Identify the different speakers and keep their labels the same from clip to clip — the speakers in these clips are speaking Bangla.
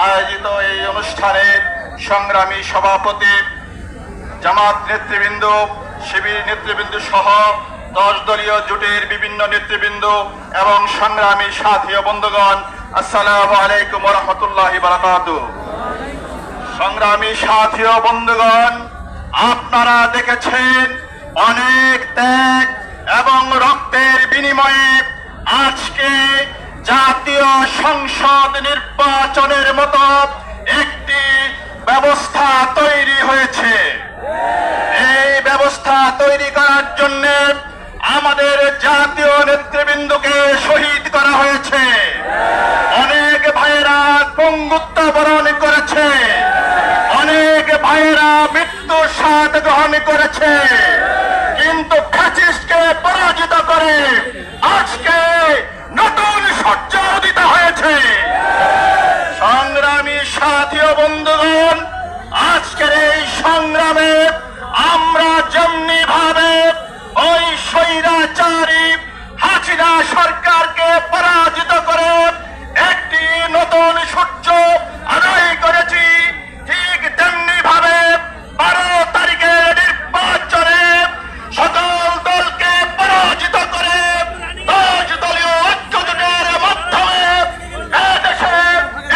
Speaker 1: আয়োজিত এই অনুষ্ঠানের সংগ্রামী সভাপতি, জামাত নেতৃবৃন্দ, শিবির নেতৃবৃন্দ সহ 10 দলীয় জোটের বিভিন্ন নেতৃবৃন্দ এবং সংগ্রামী সাথী ও বন্ধুগণ, আসসালামু আলাইকুম ওয়া রাহমাতুল্লাহি ওয়া বারাকাতুহু। সংগ্রামী সাথী ও বন্ধুগণ, আপনারা দেখেছেন অনেক ত্যাগ এবং রক্তের বিনিময়ে আজকে জাতীয় সংসদ নির্বাচনের মতো একটি ব্যবস্থা তৈরি হয়েছে। এই ব্যবস্থা তৈরি করার জন্য আমাদের জাতীয় নেতৃবৃন্দকে শহীদ করা হয়েছে। অনেক ভাইয়েরা পঙ্গুত্ব বরণ করেছে, অনেক ভাইয়েরা মৃত্যুর স্বাদ গ্রহণ করেছে, কিন্তু ফ্যাসিস্টকে পরাজিত করে আজকে নতুন সূর্য উদিত হয়েছে। সংগ্রামী সাথী ও বন্ধুগণ, আজকের এই সংগ্রামে আমরা যেমনি ভাবে ওই স্বৈরাচারী হাসিনা সরকারকে পরাজিত করে একটি নতুন সূর্য আদায় করেছি, ঠিক তেমনি ভাবে 12 তারিখের নির্বাচনে সকল দলকে পরাজিত করে 10 দলীয় ঐক্যজোটের মাধ্যমে এদেশে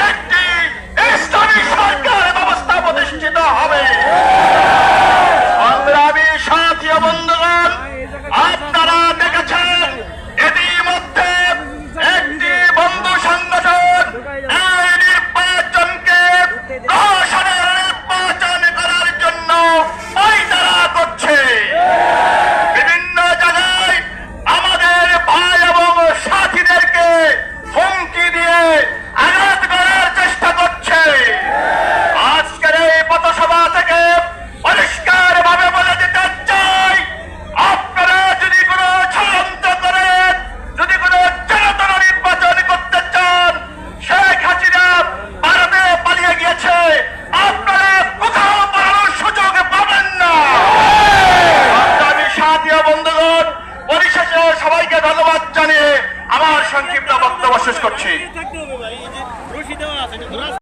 Speaker 1: একটি ইসলামী সরকার ব্যবস্থা প্রতিষ্ঠিত হবে। সংগ্রামী সাথী ও বন্ধুগণ, আপনারা দেখেছেন ইতিমধ্যে একটি বন্ধু সংগঠন এই নির্বাচনকে প্রহসনের নির্বাচন করার জন্য পায়তারা করছে। বিভিন্ন জায়গায় আমাদের ভাই এবং সাথীদেরকে হুমকি দিয়ে আঘাত করার চেষ্টা করছে। আজকের এই পথসভা থেকে পরিষ্কার ভাবে বলে দিতে চাই, আপনারা যদি কোনো ষড়যন্ত্র করেন, যদি কোনো জনতার নির্বাচন করতে চান, শেখ হাসিনা ভারতে পালিয়ে গিয়েছে, আপনারা কোথাও পালানোর সুযোগ পাবেন না। সংগ্রামী সাথী ও বন্ধুগণ, পরিশেষে সবাইকে ধন্যবাদ জানিয়ে আমার সংক্ষিপ্ত বক্তব্য শেষ করছি।